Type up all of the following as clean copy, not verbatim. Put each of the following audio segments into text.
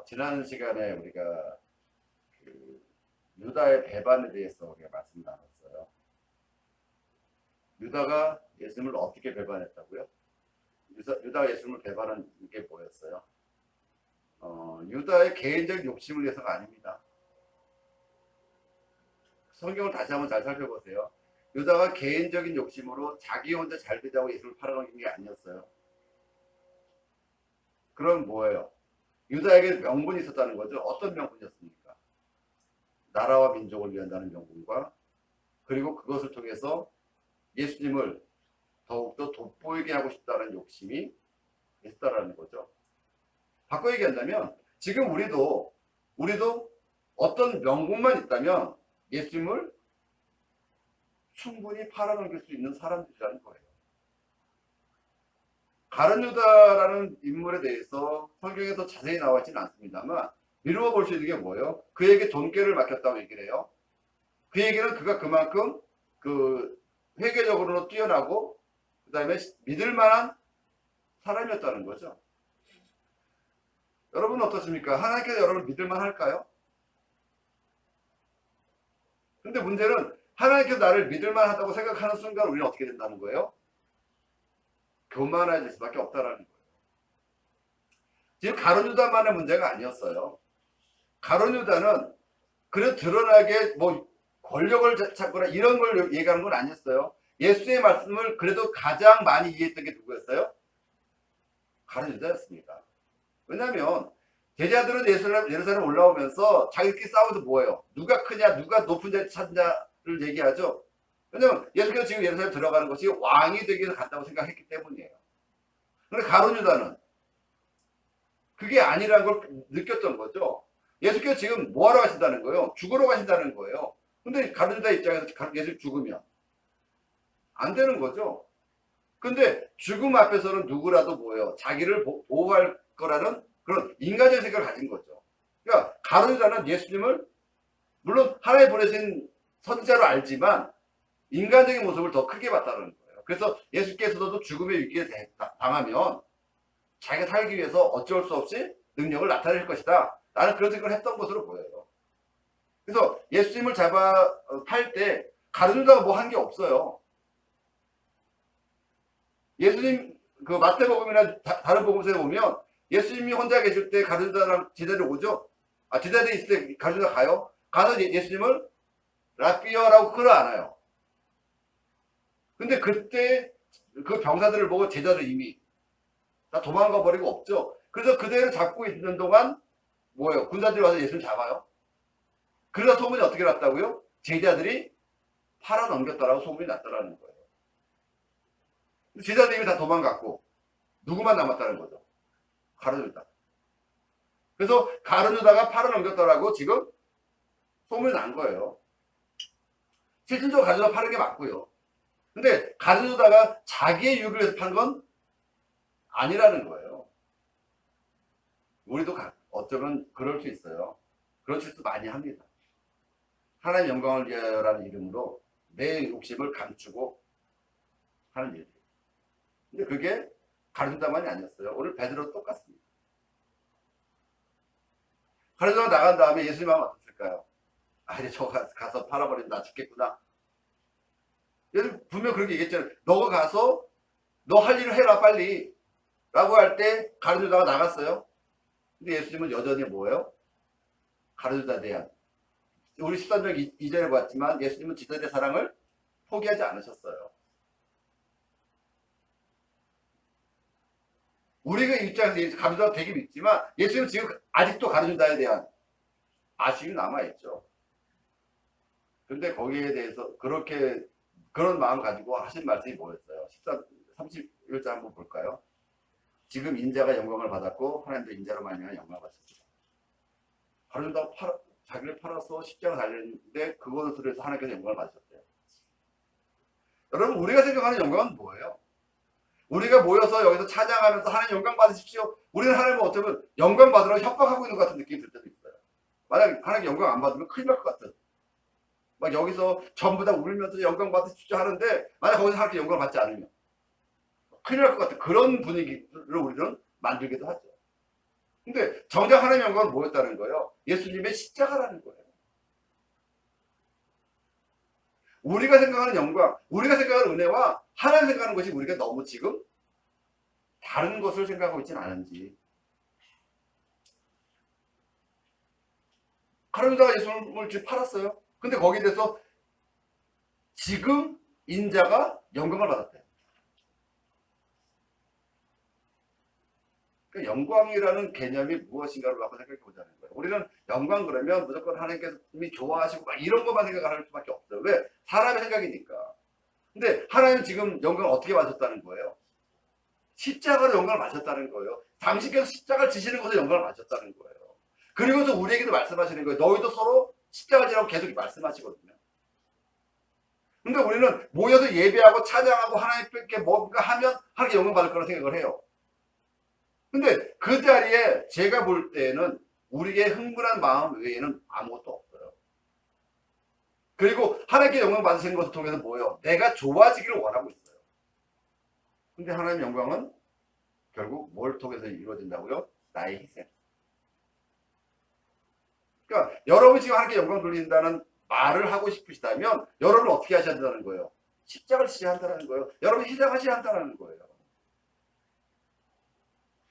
지난 시간에 우리가 그 유다의 배반에 대해서 우리가 말씀 나눴어요. 유다가 예수님을 어떻게 배반했다고요? 유다가 예수님을 배반한 게 뭐였어요? 유다의 개인적 욕심을 위해서가 아닙니다. 성경을 다시 한번 잘 살펴보세요. 유다가 개인적인 욕심으로 자기 혼자 잘 되자고 예수를 팔아넘긴 게 아니었어요. 그럼 뭐예요? 유다에게 명분이 있었다는 거죠. 어떤 명분이었습니까? 나라와 민족을 위한다는 명분과 그리고 그것을 통해서 예수님을 더욱더 돋보이게 하고 싶다는 욕심이 있다라는 거죠. 바꿔 얘기한다면 지금 우리도 어떤 명분만 있다면 예수님을 충분히 팔아넘길 수 있는 사람들이라는 거예요. 가룟 유다라는 인물에 대해서 성경에서 자세히 나와 있지는 않습니다만 미루어 볼 수 있는 게 뭐예요? 그에게 돈깨를 맡겼다고 얘기를 해요. 그 얘기는 그가 그만큼 그 회계적으로 뛰어나고 그 다음에 믿을 만한 사람이었다는 거죠. 여러분은 어떻습니까? 하나님께서 여러분을 믿을 만할까요? 근데 문제는 하나님께서 나를 믿을 만하다고 생각하는 순간 우리는 어떻게 된다는 거예요? 교만해질 수밖에 없다라는 거예요. 지금 가룟 유다만의 문제가 아니었어요. 가룟 유다는 그래 드러나게 뭐 권력을 찾거나 이런 걸 얘기하는 건 아니었어요. 예수의 말씀을 그래도 가장 많이 이해했던 게 누구였어요? 가룟 유다였습니다. 왜냐하면 제자들은 예루살렘 올라오면서 자기들끼리 싸워서 뭐예요? 누가 크냐, 누가 높은 자리 찾냐를 얘기하죠. 왜냐하면 예수께서 지금 예루살렘 들어가는 것이 왕이 되기 위해서 간다고 생각했기 때문이에요. 그런데 가룟 유다는 그게 아니라는 걸 느꼈던 거죠. 예수께서 지금 뭐하러 가신다는 거예요? 죽으러 가신다는 거예요. 근데 가룟 유다 입장에서 예수 죽으면 안 되는 거죠. 근데 죽음 앞에서는 누구라도 뭐예요? 자기를 보호할 거라는 그런 인간적인 생각을 가진 거죠. 그러니까 가룟 유다는 예수님을 물론 하나님 보내신 선지자로 알지만 인간적인 모습을 더 크게 봤다는 거예요. 그래서 예수께서도 죽음의 위기에 당하면 자기가 살기 위해서 어쩔 수 없이 능력을 나타낼 것이다. 나는 그런 생각을 했던 것으로 보여요. 그래서 예수님을 팔 때 가룟 유다가 뭐 한 게 없어요. 예수님 그 마태복음이나 다른 복음서에 보면 예수님이 혼자 계실 때 가룟 유다랑 제자들이 오죠. 제자들이 있을 때 가룟 유다 가요. 가서 예수님을 라삐어라고 끌어안아요. 근데 그때 그 병사들을 보고 제자들 이미 다 도망가 버리고 없죠. 그래서 그대로 잡고 있는 동안 뭐예요? 군사들이 와서 예수를 잡아요. 그러다 소문이 어떻게 났다고요? 제자들이 팔아 넘겼다라고 소문이 났다라는 거예요. 제자들이 이미 다 도망갔고 누구만 남았다는 거죠? 가룟 유다. 그래서 가룟 유다가 팔아 넘겼다라고 지금 소문이 난 거예요. 실질적으로 가룟 유다가 파는 게 맞고요. 근데 가룟 유다가 자기의 유익을 위해서 판 건 아니라는 거예요. 우리도 어쩌면 그럴 수 있어요. 그런 실수 많이 합니다. 하나님 영광을 위하여라는 이름으로 내 욕심을 감추고 하는 일이에요. 근데 그게 가룟 유다만이 아니었어요. 오늘 베드로도 똑같습니다. 가룟 유다가 나간 다음에 예수님 하면 어땠을까요? 이제 저 가서 팔아버리면 나 죽겠구나. 예수님 분명 그렇게 얘기했잖아요. 너가 가서 너 할 일을 해라 빨리 라고 할 때 가룟 유다가 나갔어요. 근데 예수님은 여전히 뭐예요? 가룟 유다에 대한 우리 13장 2절에 봤지만 예수님은 지도자의 사랑을 포기하지 않으셨어요. 우리가 입장에서 가룟 유다가 되게 믿지만 예수님은 지금 아직도 가룟 유다에 대한 아쉬움이 남아있죠. 근데 거기에 대해서 그런 마음을 가지고 하신 말씀이 뭐였어요? 31절 한번 볼까요? 지금 인자가 영광을 받았고 하나님도 인자로 말미암아 영광을 받았습니다. 가룟 유다가 자기를 팔아서 십자가 달렸는데 그것을 해서 하나님께서 영광을 받으셨대요. 여러분 우리가 생각하는 영광은 뭐예요? 우리가 모여서 여기서 찬양하면서 하나님 영광 받으십시오. 우리는 하나님을 어쩌면 영광 받으라고 협박하고 있는 것 같은 느낌이 들 때도 있어요. 만약 하나님 영광 안 받으면 큰일 날 것 같은. 막 여기서 전부 다 울면서 영광 받으십시오 하는데 만약 거기서 하나님께 영광을 받지 않으면 큰일 날 것 같은 그런 분위기를 우리는 만들기도 하죠. 근데 정작 하나님의 영광은 뭐였다는 거예요? 예수님의 십자가라는 거예요. 우리가 생각하는 영광, 우리가 생각하는 은혜와 하나님 생각하는 것이 우리가 너무 지금 다른 것을 생각하고 있지는 않은지. 가룟유다가 예수님을 지금 팔았어요. 근데 거기에 대해서 지금 인자가 영광을 받았대요. 그러니까 영광이라는 개념이 무엇인가를 한번 생각해 보자는 거예요. 우리는 영광 그러면 무조건 하나님께서 좋아하시고 막 이런 것만 생각할 수밖에 없어요. 왜? 사람의 생각이니까. 근데 하나님 지금 영광을 어떻게 받으셨다는 거예요? 십자가로 영광을 받으셨다는 거예요. 당신께서 십자가를 지시는 것에 영광을 받으셨다는 거예요. 그리고서 우리에게도 말씀하시는 거예요. 너희도 서로 십자가 지라고 계속 말씀하시거든요. 근데 우리는 모여서 예배하고 찬양하고 하나님께 뭔가 하면 하나님께 영광 받을 거라고 생각을 해요. 근데 그 자리에 제가 볼 때는 우리의 흥분한 마음 외에는 아무것도 없어요. 그리고 하나님께 영광 받으시는 것을 통해서 뭐예요? 내가 좋아지기를 원하고 있어요. 근데 하나님의 영광은 결국 뭘 통해서 이루어진다고요? 나의 희생. 그러니까 여러분이 지금 하나님께 영광 돌린다는 말을 하고 싶으시다면 여러분은 어떻게 하셔야 한다는 거예요? 십자가를 지셔야 한다는 거예요. 여러분이 희생하셔야 한다는 거예요.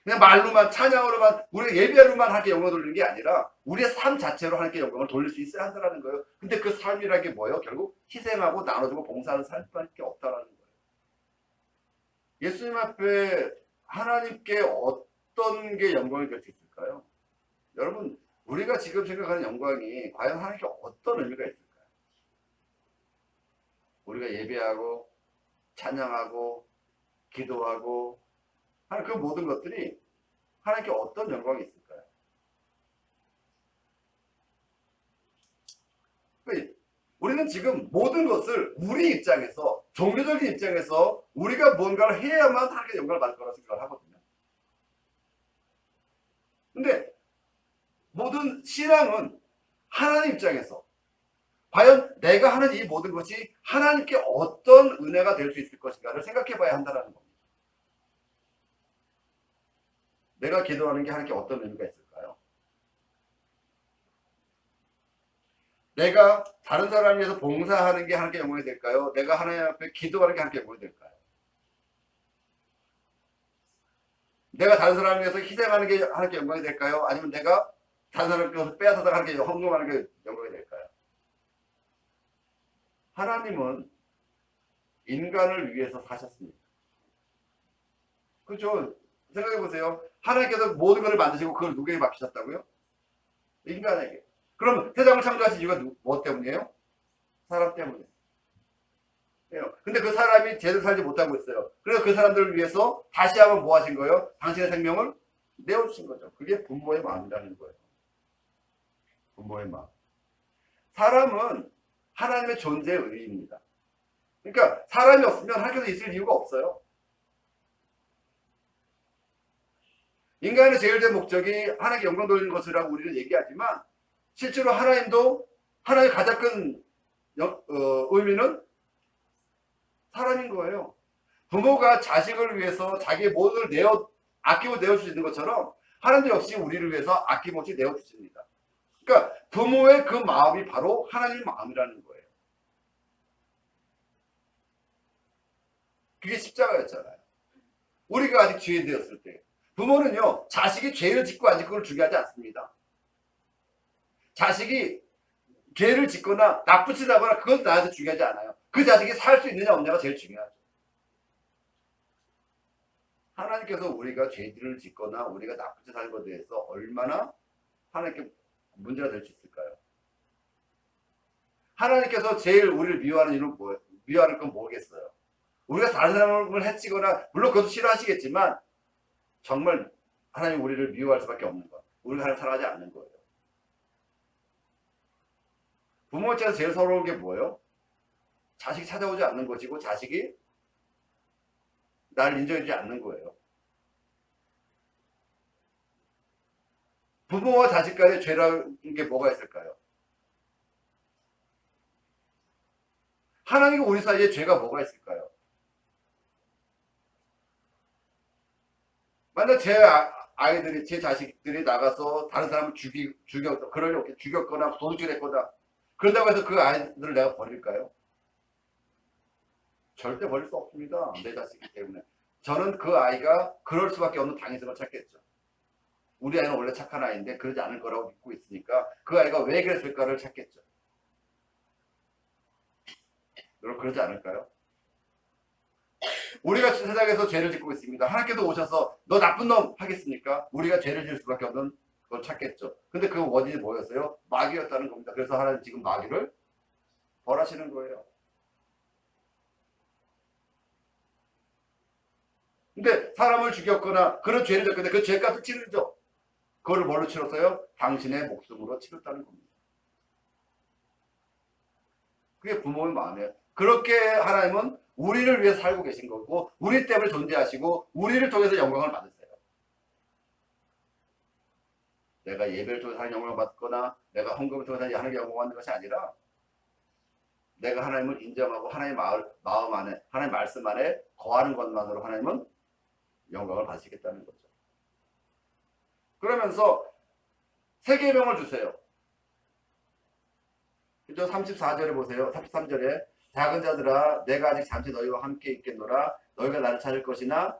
그냥 말로만 찬양으로만 우리가 예배로만 하나님께 영광을 돌리는 게 아니라 우리의 삶 자체로 하나님께 영광을 돌릴 수 있어야 한다는 거예요. 근데 그 삶이라는 게 뭐예요? 결국 희생하고 나눠주고 봉사하는 삶밖에 없다는 거예요. 예수님 앞에 하나님께 어떤 게 영광이 될 수 있을까요? 여러분 우리가 지금 생각하는 영광이 과연 하나님께 어떤 의미가 있을까요? 우리가 예배하고 찬양하고 기도하고 하는 그 모든 것들이 하나님께 어떤 영광이 있을까요? 우리는 지금 모든 것을 우리 입장에서 종교적인 입장에서 우리가 뭔가를 해야만 하나님께 영광을 받을 거라고 생각을 하거든요. 근데 모든 신앙은 하나님 입장에서 과연 내가 하는 이 모든 것이 하나님께 어떤 은혜가 될 수 있을 것인가를 생각해 봐야 한다는 겁니다. 내가 기도하는 게 하나님께 어떤 의미가 있을까요? 내가 다른 사람을 위해서 봉사하는 게 하나님께 영광이 될까요? 내가 하나님 앞에 기도하는 게 하나님께 영광이 될까요? 내가 다른 사람을 위해서 희생하는 게 하나님께 영광이 될까요? 아니면 내가 다른 사람을 위해서 빼앗아다가 하나님께 헌금하는 게 영광이 될까요? 하나님은 인간을 위해서 사셨습니다. 그렇죠? 생각해 보세요. 하나님께서 모든 것을 만드시고 그걸 누구에게 맡기셨다고요? 인간에게. 그럼 세상을 창조하신 이유가 뭐 때문이에요? 사람 때문에. 근데 그 사람이 제대로 살지 못하고 있어요. 그래서 그 사람들을 위해서 다시 한번 뭐 하신 거예요? 당신의 생명을 내어주신 거죠. 그게 부모의 마음이라는 거예요. 부모의 마음. 사람은 하나님의 존재의 의의입니다. 그러니까 사람이 없으면 하나님께서 있을 이유가 없어요. 인간의 제일 된 목적이 하나님께 영광 돌리는 것이라고 우리는 얘기하지만 실제로 하나님도 하나님의 가장 큰 의미는 사람인 거예요. 부모가 자식을 위해서 자기의 모든 걸 아끼고 내어줄 수 있는 것처럼 하나님도 역시 우리를 위해서 아낌없이 내어주십니다. 그러니까 부모의 그 마음이 바로 하나님의 마음이라는 거예요. 그게 십자가였잖아요. 우리가 아직 죄인 되었을 때 부모는요 자식이 죄를 짓고 안 짓고를 중요하지 않습니다. 자식이 죄를 짓거나 나쁜 짓을 하거나 그건 나한테 중요하지 않아요. 그 자식이 살 수 있느냐 없느냐가 제일 중요하죠. 하나님께서 우리가 죄를 짓거나 우리가 나쁜 짓을 하는 것에 대해서 얼마나 하나님께 문제가 될 수 있을까요? 하나님께서 제일 우리를 미워하는 이유는 뭐예요? 미워하는 건 뭐겠어요? 우리가 다른 사람을 해치거나 물론 그것도 싫어하시겠지만 정말 하나님 우리를 미워할 수밖에 없는 것. 우리가 하나님 사랑하지 않는 거예요. 부모 입장에서 제일 서러운 게 뭐예요? 자식이 찾아오지 않는 것이고 자식이 나를 인정해주지 않는 거예요. 부모와 자식 간의 죄라는 게 뭐가 있을까요? 하나님과 우리 사이에 죄가 뭐가 있을까요? 만약 제 아이들이 제 자식들이 나가서 다른 사람을 죽였거나 도둑질 했거나 그런다고 해서 그 아이들을 내가 버릴까요? 절대 버릴 수 없습니다. 내 자식이기 때문에. 저는 그 아이가 그럴 수밖에 없는 당위성을 찾겠죠. 우리 아이는 원래 착한 아이인데 그러지 않을 거라고 믿고 있으니까 그 아이가 왜 그랬을까를 찾겠죠. 여러분 그러지 않을까요? 우리가 세상에서 죄를 짓고 있습니다. 하나님께서 오셔서 너 나쁜 놈 하겠습니까? 우리가 죄를 지을 수밖에 없는 걸 찾겠죠. 근데 그 원인이 뭐였어요? 마귀였다는 겁니다. 그래서 하나님 지금 마귀를 벌하시는 거예요. 근데 사람을 죽였거나 그런 죄를 졌는데 그 죄값을 치르죠. 그거를 뭘로 치렀어요? 당신의 목숨으로 치렀다는 겁니다. 그게 부모의 마음이에요. 그렇게 하나님은 우리를 위해 살고 계신 거고 우리 때문에 존재하시고 우리를 통해서 영광을 받으세요. 내가 예배를 통해서 하나님 영광을 받거나 내가 헌금을 통해서 하나님 영광을 받는 것이 아니라 내가 하나님을 인정하고 하나님의 마음 안에 하나님의 말씀 안에 거하는 것만으로 하나님은 영광을 받으시겠다는 거죠. 그러면서 세 계명을 주세요. 그죠? 34절에 보세요. 33절에 작은 자들아 내가 아직 잠시 너희와 함께 있겠노라 너희가 나를 찾을 것이나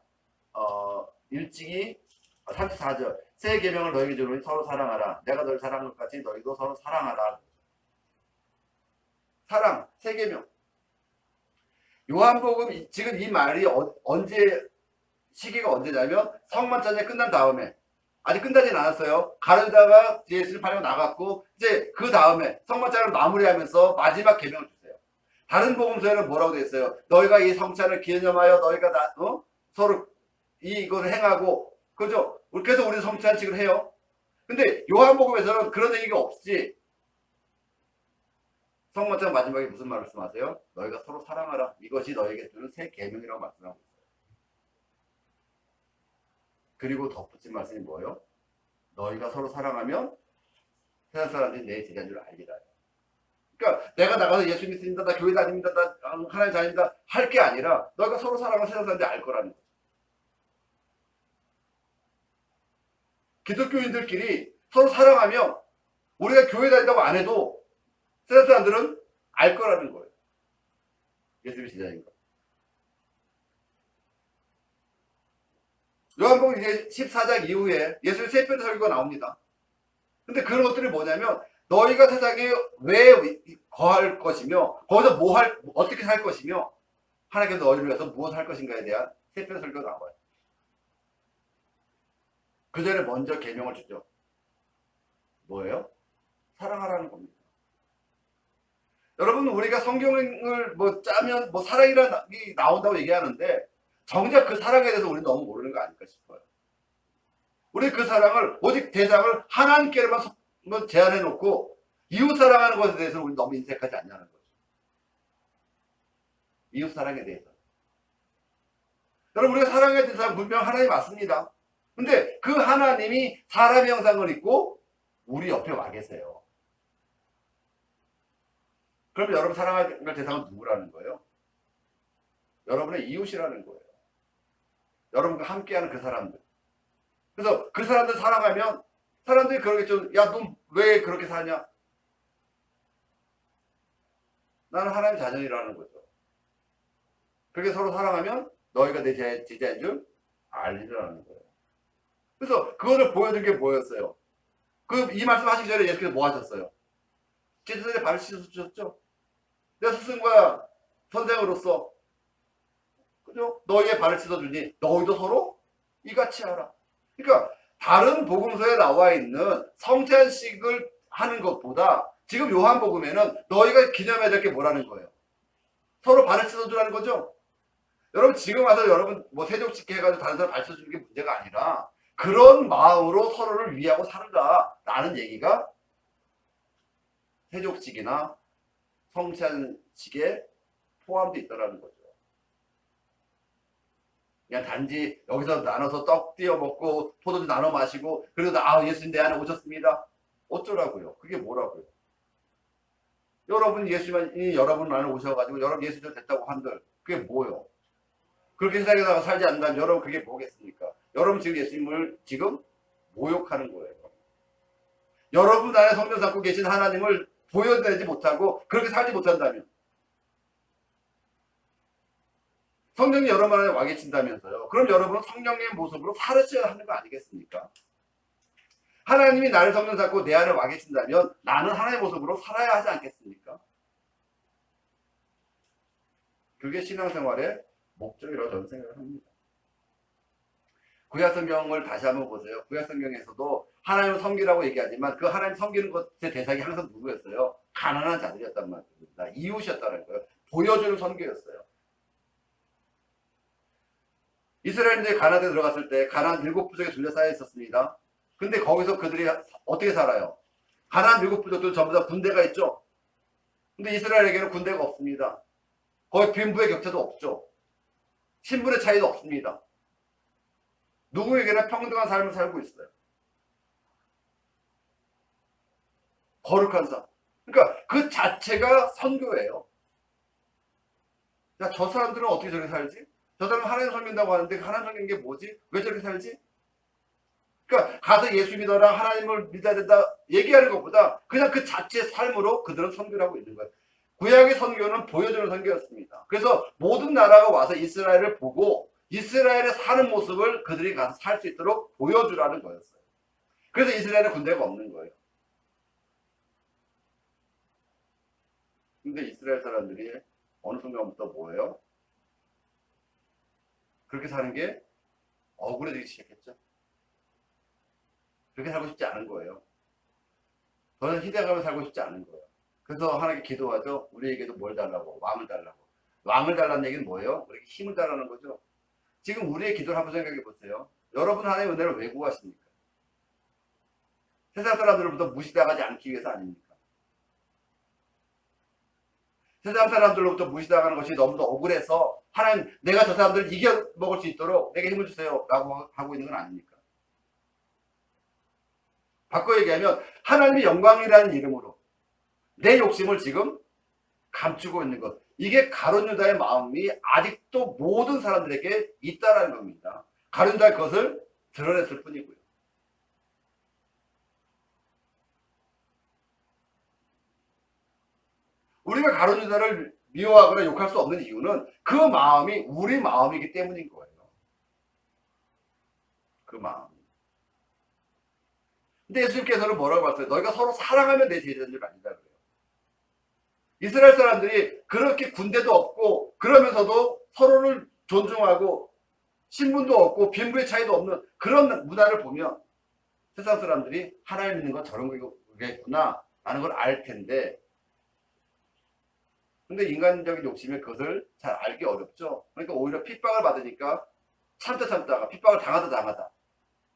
일찍이 34절 새 계명을 너희에게 주노니 서로 사랑하라 내가 너를 사랑한 것 같이 너희도 서로 사랑하라. 사랑 새 계명. 요한복음 지금 이 말이 언제 시기가 언제냐면 성만찬이 끝난 다음에 아직 끝나진 않았어요. 가르다가 예수를 팔고 나갔고 이제 그 다음에 성만찬을 마무리하면서 마지막 계명을 주세요. 다른 복음서에는 뭐라고 되어 있어요? 너희가 이 성찬을 기념하여 너희가 서로 이것을 행하고 그죠? 그래서 우리 성찬식을 해요. 근데 요한복음에서는 그런 얘기가 없지. 성만찬 마지막에 무슨 말씀하세요? 너희가 서로 사랑하라. 이것이 너희에게 주는 새 계명이라고 말씀하고 있어요. 그리고 덧붙인 말씀이 뭐예요? 너희가 서로 사랑하면 세상 사람들이 내 제자인 줄 알리라. 그러니까 내가 나가서 예수 믿습니다. 나 교회 다닙니다. 나 하나님 다닙니다. 할 게 아니라 너희가 서로 사랑하면 세상 사람들이 알 거라는 거죠. 기독교인들끼리 서로 사랑하면 우리가 교회 다닌다고 안 해도 세상 사람들은 알 거라는 거예요. 예수님의 제자인 거. 요한복음 이제 14장 이후에 예수의 세 편의 설교가 나옵니다. 근데 그런 것들이 뭐냐면 너희가 세상에 왜 거할 것이며 거기서 어떻게 살 것이며 하나님께서 너희를 위해서 무엇을 할 것인가에 대한 세 편의 설교가 나와요. 그 전에 먼저 계명을 주죠. 뭐예요? 사랑하라는 겁니다. 여러분 우리가 성경을 짜면 사랑이라는 게 나온다고 얘기하는데 정작 그 사랑에 대해서 우리는 너무 모르는 거 아닐까 싶어요. 우리 그 사랑을 오직 대상을 하나님께로만 제한해 놓고 이웃 사랑하는 것에 대해서는 우리 너무 인색하지 않냐는 거죠. 이웃 사랑에 대해서. 여러분 우리가 사랑해야 되는 사람 분명 하나님 맞습니다. 근데 그 하나님이 사람의 형상을 입고 우리 옆에 와 계세요. 그럼 여러분 사랑할 대상은 누구라는 거예요? 여러분의 이웃이라는 거예요. 여러분과 함께하는 그 사람들. 그래서 그 사람들 사랑하면 사람들이 그러겠죠. 야, 너 왜 그렇게 사냐? 나는 하나님 자녀이라는 거죠. 그렇게 서로 사랑하면 너희가 내 제자인 줄 알리라는 거예요. 그래서 그거를 보여준 게 뭐였어요? 이 말씀 하시기 전에 예수께서 뭐 하셨어요? 제자들의 발을 씻어주셨죠? 내 스승과 선생으로서 그죠? 너희의 발을 씻어주니 너희도 서로 이같이 하라. 그러니까 다른 복음서에 나와 있는 성찬식을 하는 것보다 지금 요한복음에는 너희가 기념해야 될 게 뭐라는 거예요? 서로 발을 씻어주라는 거죠? 여러분 지금 와서 여러분 세족식 해가지고 다른 사람 발 씻어주는 게 문제가 아니라 그런 마음으로 서로를 위하고 살으라라는 얘기가 세족식이나 성찬식에 포함되어 있다는 거죠. 그냥 단지 여기서 나눠서 떡 띄어 먹고 포도주 나눠 마시고 그래도 예수님 내 안에 오셨습니다. 어쩌라고요? 그게 뭐라고요? 예수님이 여러분 안에 오셔가지고 여러분 예수님 됐다고 한들 그게 뭐요? 그렇게 생각하다가 살지 않는다면 여러분 그게 뭐겠습니까? 여러분 지금 예수님을 지금 모욕하는 거예요. 여러분 안에 성령 삼고 계신 하나님을 보여내지 못하고 그렇게 살지 못한다면, 성령이 여러분 안에 와 계신다면서요. 그럼 여러분은 성령의 모습으로 살으셔야 하는 거 아니겠습니까? 하나님이 나를 성령 삼고 내 안에 와 계신다면 나는 하나님의 모습으로 살아야 하지 않겠습니까? 그게 신앙생활의 목적이라고 저는 생각을 합니다. 구약성경을 다시 한번 보세요. 구약성경에서도 하나님을 섬기라고 얘기하지만 그 하나님 섬기는 것의 대상이 항상 누구였어요? 가난한 자들이었단 말입니다. 이웃이었다는 거예요. 보여주는 선교였어요. 이스라엘인들이 가나안에 들어갔을 때 가나안 7부족에 둘러싸여 있었습니다. 근데 거기서 그들이 어떻게 살아요? 가나안 7부족도 전부 다 군대가 있죠. 근데 이스라엘에게는 군대가 없습니다. 거기 빈부의 격차도 없죠. 신분의 차이도 없습니다. 누구에게나 평등한 삶을 살고 있어요. 거룩한 삶. 그러니까 그 자체가 선교예요. 야, 저 사람들은 어떻게 저렇게 살지? 저 사람은 하나님 섬긴다고 하는데 하나님 섬기는 게 뭐지? 왜 저렇게 살지? 그러니까 가서 예수 믿어라, 하나님을 믿어야 된다 얘기하는 것보다 그냥 그 자체의 삶으로 그들은 선교를 하고 있는 거예요. 구약의 선교는 보여주는 선교였습니다. 그래서 모든 나라가 와서 이스라엘을 보고 이스라엘의 사는 모습을 그들이 가서 살 수 있도록 보여주라는 거였어요. 그래서 이스라엘에 군대가 없는 거예요. 근데 이스라엘 사람들이 어느 순간부터 뭐예요? 그렇게 사는 게 억울해지기 시작했죠. 그렇게 살고 싶지 않은 거예요. 저는 희대감을 살고 싶지 않은 거예요. 그래서 하나님께 기도하죠. 우리에게도 뭘 달라고? 왕을 달라고. 왕을 달라는 얘기는 뭐예요? 우리에게 힘을 달라는 거죠. 지금 우리의 기도를 한번 생각해 보세요. 여러분 하나님의 은혜를 왜 구하십니까? 세상 사람들로부터 무시당하지 않기 위해서 아닙니까? 세상 사람들로부터 무시당하는 것이 너무도 억울해서 하나님, 내가 저 사람들을 이겨먹을 수 있도록 내게 힘을 주세요 라고 하고 있는 건 아닙니까? 바꿔 얘기하면 하나님의 영광이라는 이름으로 내 욕심을 지금 감추고 있는 것, 이게 가룟 유다의 마음이 아직도 모든 사람들에게 있다라는 겁니다. 가룟 유다가 그것을 드러냈을 뿐이고요. 우리가 가룟 유다를 미워하거나 욕할 수 없는 이유는 그 마음이 우리 마음이기 때문인 거예요. 그 마음. 근데 예수님께서는 뭐라고 하셨어요? 너희가 서로 사랑하면 내 제자인 줄 아니다 그래요. 이스라엘 사람들이 그렇게 군대도 없고 그러면서도 서로를 존중하고 신분도 없고 빈부의 차이도 없는 그런 문화를 보면 세상 사람들이 하나님 믿는 건 저런 거겠구나 라는 걸 알 텐데, 근데 인간적인 욕심에 그것을 잘 알기 어렵죠. 그러니까 오히려 핍박을 받으니까 참다가 핍박을 당하다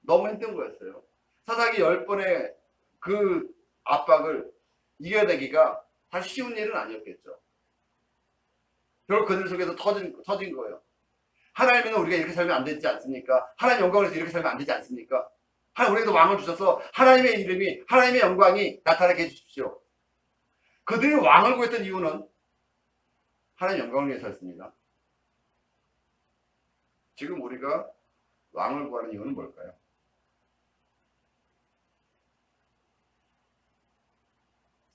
너무 힘든 거였어요. 사사기 10번의 그 압박을 이겨내기가 사실 쉬운 일은 아니었겠죠. 결국 그들 속에서 터진 거예요. 하나님은 우리가 이렇게 살면 안 되지 않습니까? 하나님 영광을 위해서 이렇게 살면 안 되지 않습니까? 우리에게도 왕을 주셔서 하나님의 이름이, 하나님의 영광이 나타나게 해주십시오. 그들이 왕을 구했던 이유는 하나님 영광을 위해서였습니다. 지금 우리가 왕을 구하는 이유는 뭘까요?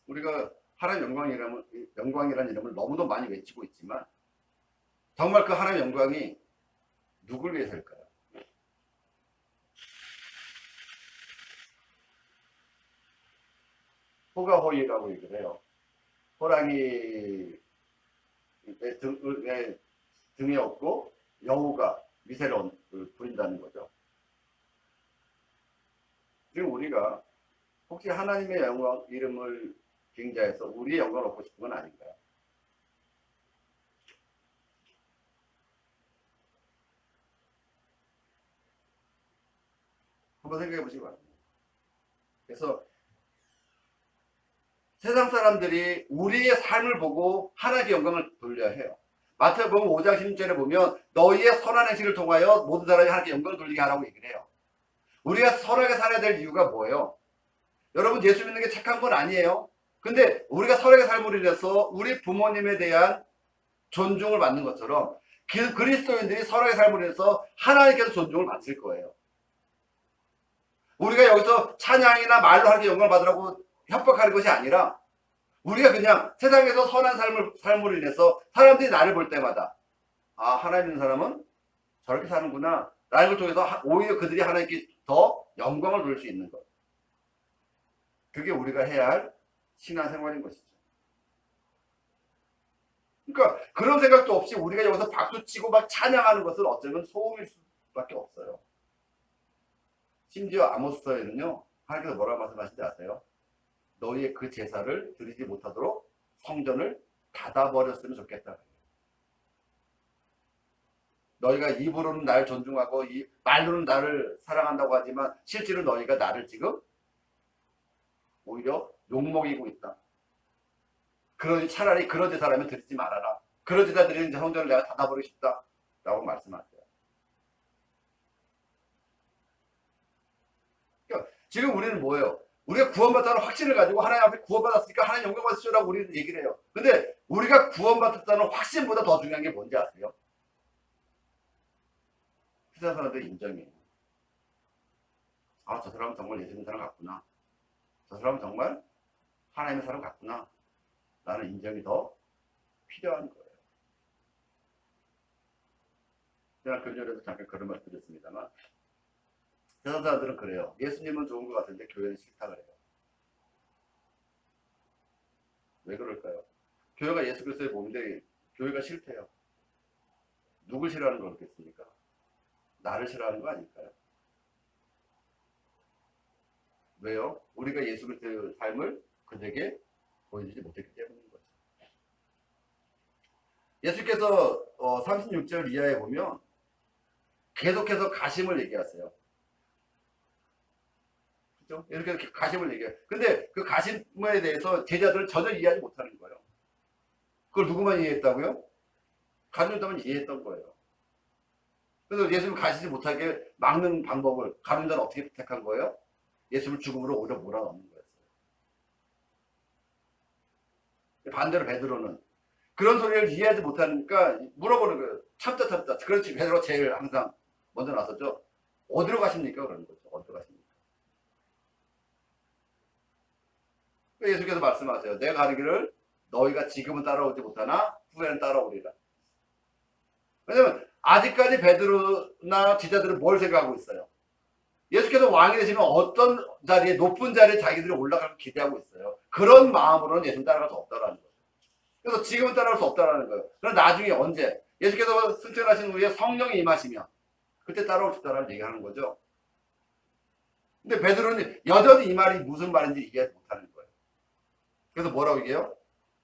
우리가 하나님 영광이라는 이름을 너무도 많이 외치고 있지만 정말 그 하나님 영광이 누굴 위해서일까요? 호가호이라고 얘기를 해요. 호랑이 등에 업고 여우가 미세를 부린다는 거죠. 지금 우리가 혹시 하나님의 영광 이름을 빙자해서 우리의 영광을 얻고 싶은 건 아닌가요? 한번 생각해 보시기 바랍니다. 그래서 세상 사람들이 우리의 삶을 보고 하나님의 영광을 돌려야 해요. 마태복음 5장 16절에 보면 너희의 선한 행실을 통하여 모든 사람이 하나님께 영광을 돌리게 하라고 얘기를 해요. 우리가 선하게 살아야 될 이유가 뭐예요? 여러분, 예수 믿는 게 착한 건 아니에요. 근데 우리가 선하게 삶으로 인해서 우리 부모님에 대한 존중을 받는 것처럼 그리스도인들이 서로의 삶을 위해서 하나님께서 존중을 받을 거예요. 우리가 여기서 찬양이나 말로 하는 게 영광을 받으라고 협박하는 것이 아니라 우리가 그냥 세상에서 선한 삶으로 인해서 사람들이 나를 볼 때마다 아, 하나님 있는 사람은 저렇게 사는구나 라는 걸 통해서 오히려 그들이 하나님께 더 영광을 돌릴 수 있는 것. 그게 우리가 해야 할 신앙생활인 것이죠. 그러니까 그런 생각도 없이 우리가 여기서 박수치고 막 찬양하는 것은 어쩌면 소음일 수밖에 없어요. 심지어 아모스서에는요, 하나님께서 뭐라고 말씀하시는지 아세요? 너희의 그 제사를 드리지 못하도록 성전을 닫아버렸으면 좋겠다. 너희가 입으로는 날 존중하고 말로는 나를 사랑한다고 하지만 실제로 너희가 나를 지금 오히려 욕먹이고 있다. 그러니 차라리 그런 제사라면 드리지 말아라. 그런 제사 드리는 성전을 내가 닫아버리고 싶다. 라고 말씀하세요. 그러니까 지금 우리는 뭐예요? 우리가 구원받았다는 확신을 가지고 하나님 앞에 구원받았으니까 하나님 영광 받으시라고 우리는 얘기를 해요. 근데 우리가 구원받았다는 확신보다 더 중요한 게 뭔지 아세요? 세상 사람들의 인정이에요. 아, 저 사람은 정말 예수님 사람 같구나. 저 사람은 정말 하나님의 사람 같구나. 라는 인정이 더 필요한 거예요. 제가 금요일에도 잠깐 그런 말씀 드렸습니다만 세상 사람들은 그래요. 예수님은 좋은 것 같은데 교회는 싫다 그래요. 왜 그럴까요? 교회가 예수 그리스도의 몸인데 교회가 싫대요. 누굴 싫어하는 거겠습니까? 나를 싫어하는 거 아닐까요? 왜요? 우리가 예수 그리스도의 삶을 그들에게 보여주지 못했기 때문인 거죠. 예수께서 36절 이하에 보면 계속해서 가심을 얘기하세요. 그렇죠? 이렇게 가심을 얘기해요. 근데 그 가심에 대해서 제자들은 전혀 이해하지 못하는 거예요. 그걸 누구만 이해했다고요? 가룟유다만 이해했던 거예요. 그래서 예수님 가시지 못하게 막는 방법을 가룟유다는 어떻게 부탁한 거예요? 예수를 죽음으로 오히려 몰아넣는 거였어요. 반대로 베드로는 그런 소리를 이해하지 못하니까 물어보는 거예요. 참다. 그렇지. 베드로가 제일 항상 먼저 나섰죠. 어디로 가십니까? 그러는 거죠. 어디로 가십니까? 예수께서 말씀하세요. 내가 가는 길을 너희가 지금은 따라오지 못하나 후에는 따라오리라. 왜냐면 아직까지 베드로나 제자들은 뭘 생각하고 있어요? 예수께서 왕이 되시면 어떤 자리에 높은 자리에 자기들이 올라가길 기대하고 있어요. 그런 마음으로는 예수님 따라갈 수 없다라는 거예요. 그래서 지금은 따라갈 수 없다라는 거예요. 그럼 나중에 언제? 예수께서 승천하신 후에 성령이 임하시면 그때 따라올 수 있다라는 얘기하는 거죠. 근데 베드로는 여전히 이 말이 무슨 말인지 이해하지 못하는 거예요. 그래서 뭐라고 얘기해요?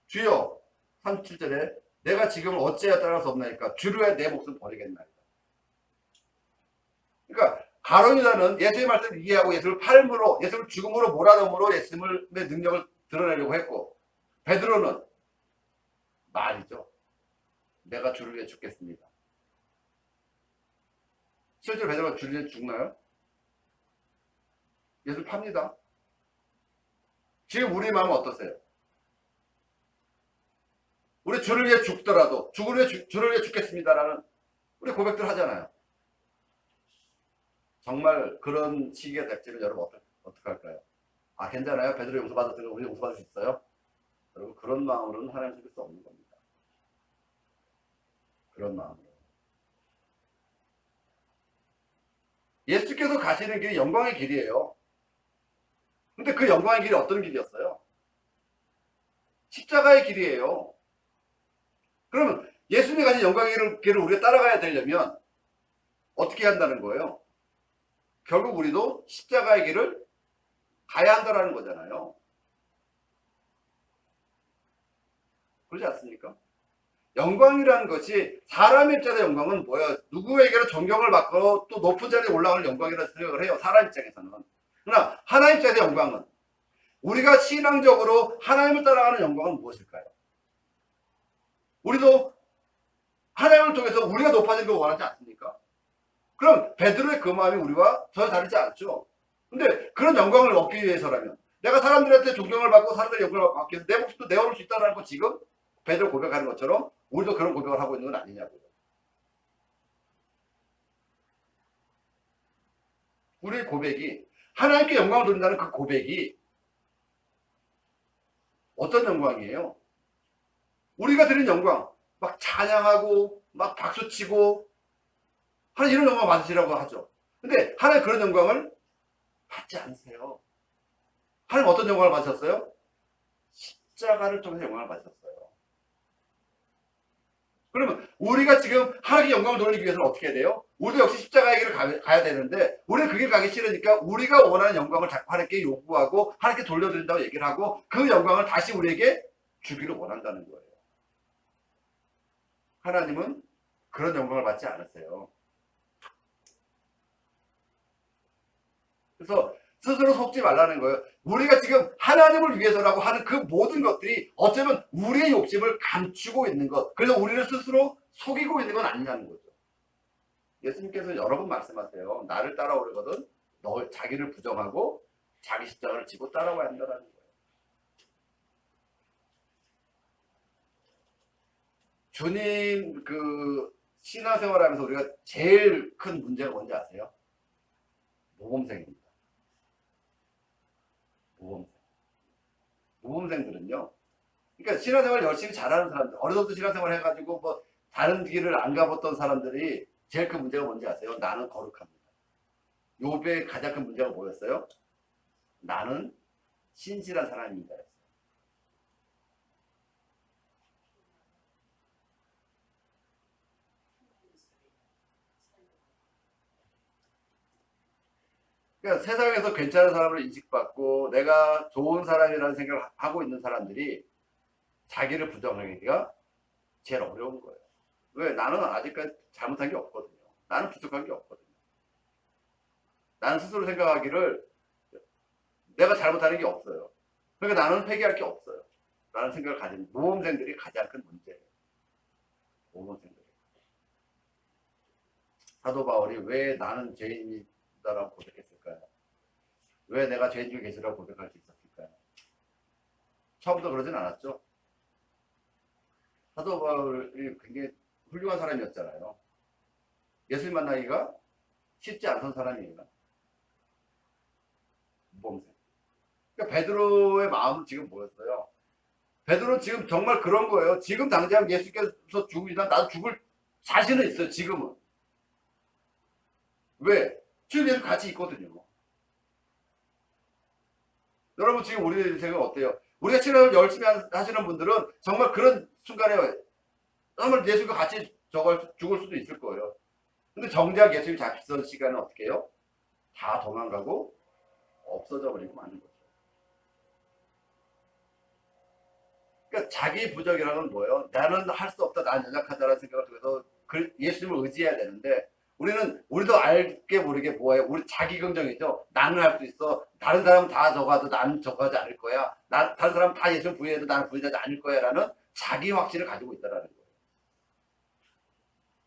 주여 37절에 내가 지금 어찌해야 따라갈 수 없나이까 주를 위해 내 목숨 버리겠나이까. 그러니까 가룟유다는 예수의 말씀을 이해하고 예수를 팔므로 예수를 죽음으로 몰아넣음으로 예수님의 능력을 드러내려고 했고 베드로는 말이죠. 내가 주를 위해 죽겠습니다. 실제로 베드로가 주를 위해 죽나요? 예수를 팝니다. 지금 우리 마음은 어떠세요? 우리 주를 위해 죽더라도 주를 위해 죽겠습니다라는 우리 고백들 하잖아요. 정말 그런 시기가 될지는 여러분 어떻게 할까요? 아, 괜찮아요. 베드로 용서받았으니까 우리 용서받을 수 있어요? 여러분 그런 마음으로는 하나님 속일 수 없는 겁니다. 그런 마음으로. 예수께서 가시는 길이 영광의 길이에요. 근데 그 영광의 길이 어떤 길이었어요? 십자가의 길이에요. 그러면 예수님이 가신 영광의 길을 우리가 따라가야 되려면 어떻게 한다는 거예요? 결국 우리도 십자가의 길을 가야 한다는 거잖아요. 그렇지 않습니까? 영광이라는 것이 사람 입장의 영광은 뭐예요? 누구에게는 존경을 받고 또 높은 자리에 올라가는 영광이라고 생각을 해요. 사람 입장에서는. 그러나 하나님 입장에서 영광은 우리가 신앙적으로 하나님을 따라가는 영광은 무엇일까요? 우리도 하나님을 통해서 우리가 높아지는 걸 원하지 않습니까? 그럼 베드로의 그 마음이 우리와 전혀 다르지 않죠. 근데 그런 영광을 얻기 위해서라면 내가 사람들한테 존경을 받고 사람들의 영광을 받기 위해서 내 목숨도 내어놓을 수 있다는 거 지금 베드로 고백하는 것처럼 우리도 그런 고백을 하고 있는 건 아니냐고요. 우리의 고백이 하나님께 영광을 돌린다는 그 고백이 어떤 영광이에요? 우리가 드린 영광, 막 찬양하고 막 박수치고 하나님 이런 영광 받으시라고 하죠. 근데 하나님 그런 영광을 받지 않으세요. 하나님 어떤 영광을 받으셨어요? 십자가를 통해서 영광을 받으셨어요. 그러면 우리가 지금 하나님께 영광을 돌리기 위해서는 어떻게 해야 돼요? 우리도 역시 십자가의 길을 가야 되는데 우리는 그 길 가기 싫으니까 우리가 원하는 영광을 자꾸 하나님께 요구하고 하나님께 돌려드린다고 얘기를 하고 그 영광을 다시 우리에게 주기를 원한다는 거예요. 하나님은 그런 영광을 받지 않으세요. 그래서 스스로 속지 말라는 거예요. 우리가 지금 하나님을 위해서라고 하는 그 모든 것들이 어쩌면 우리의 욕심을 감추고 있는 것, 그래서 우리를 스스로 속이고 있는 건 아니냐는 거죠. 예수님께서 여러 번 말씀하세요. 나를 따라오려거든 너 자기를 부정하고 자기 십자가를 지고 따라와야 한다는 거예요. 주님 그 신앙생활하면서 우리가 제일 큰 문제가 뭔지 아세요? 모범생입니다. 모범생들은요. 그러니까 신앙생활 열심히 잘하는 사람들, 어려서부터 신앙생활 해가지고 뭐 다른 길을 안 가봤던 사람들이 제일 큰 문제가 뭔지 아세요? 나는 거룩합니다. 욥의 가장 큰 문제가 뭐였어요? 나는 신실한 사람입니다. 그러니까 세상에서 괜찮은 사람을 인식받고 내가 좋은 사람이라는 생각을 하고 있는 사람들이 자기를 부정하기가 제일 어려운 거예요. 왜? 나는 아직까지 잘못한 게 없거든요. 나는 부족한 게 없거든요. 나는 스스로 생각하기를 내가 잘못하는 게 없어요. 그러니까 나는 회개할 게 없어요. 라는 생각을 가진 모범생들이 가장 큰 문제예요. 모범생들이. 사도 바울이 왜 나는 죄인이다라고 고백했을까요? 왜 내가 죄인 중에 계시라고 고백할 수 있었을까요? 처음부터 그러진 않았죠. 사도 바울이 굉장히 훌륭한 사람이었잖아요. 예수님 만나기가 쉽지 않던 사람이에요. 모범생. 그러니까 베드로의 마음은 지금 뭐였어요? 베드로는 지금 정말 그런 거예요. 지금 당장 예수께서 죽으시다 나도 죽을 자신은 있어요. 지금은. 왜? 지금 예수 같이 있거든요. 여러분 지금 우리 생각 어때요? 우리가 신앙을 열심히 하시는 분들은 정말 그런 순간에 정말 예수가 같이 죽을 수도 있을 거예요. 근데 정작 예수님이 잡히던 시간은 어떻게 해요? 다 도망가고 없어져 버리고 마는 거죠. 그러니까 자기 부족이라는 건 뭐예요? 나는 할 수 없다, 나는 연약하다라는 생각을 통해서 예수님을 의지해야 되는데 우리도 알게 모르게 뭐예요? 우리 자기 긍정이죠. 나는 할 수 있어. 다른 사람은 다 저거 하도 나는 저거 하지 않을 거야. 다른 사람은 다 예수님 부인해도 나는 부인하지 않을 거야. 라는 자기 확신을 가지고 있다라는 거예요.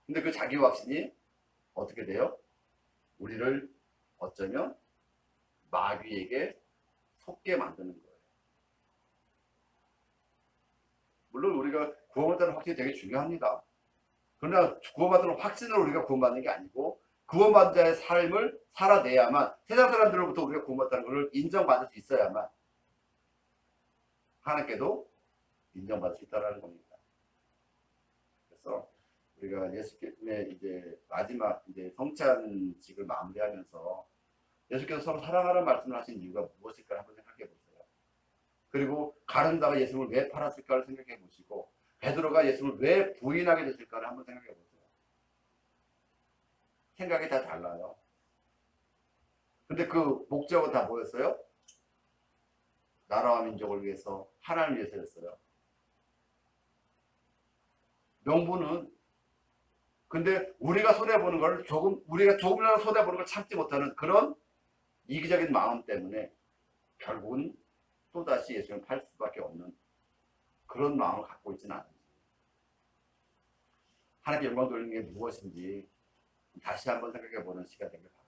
근데 그 자기 확신이 어떻게 돼요? 우리를 어쩌면 마귀에게 속게 만드는 거예요. 물론 우리가 구원받다는 확신이 되게 중요합니다. 그러나 구원받는 확신으로 우리가 구원받는 게 아니고 구원받은 자의 삶을 살아내야만 세상 사람들로부터 우리가 구원받다는 것을 인정받을 수 있어야만 하나님께도 인정받을 수 있다는 겁니다. 그래서 우리가 예수님의 이제 마지막 이제 성찬식을 마무리하면서 예수께서 서로 사랑하라는 말씀을 하신 이유가 무엇일까 한번 생각해 보세요. 그리고 가룟유다가 예수님을 왜 팔았을까를 생각해 보시고 베드로가 예수님을 왜 부인하게 됐을까를 한번 생각해 보세요. 생각이 다 달라요. 근데 그 목적은 다 뭐였어요? 나라와 민족을 위해서 하나님을 위해서였어요. 명분은 근데 우리가 손해보는 걸 우리가 조금이라도 손해보는 걸 참지 못하는 그런 이기적인 마음 때문에 결국은 또다시 예수님을 팔 수밖에 없는 그런 마음을 갖고 있지는 않은지 하나님께 영광 돌리는 게 무엇인지 다시 한번 생각해 보는 시간 되길 바랍니다.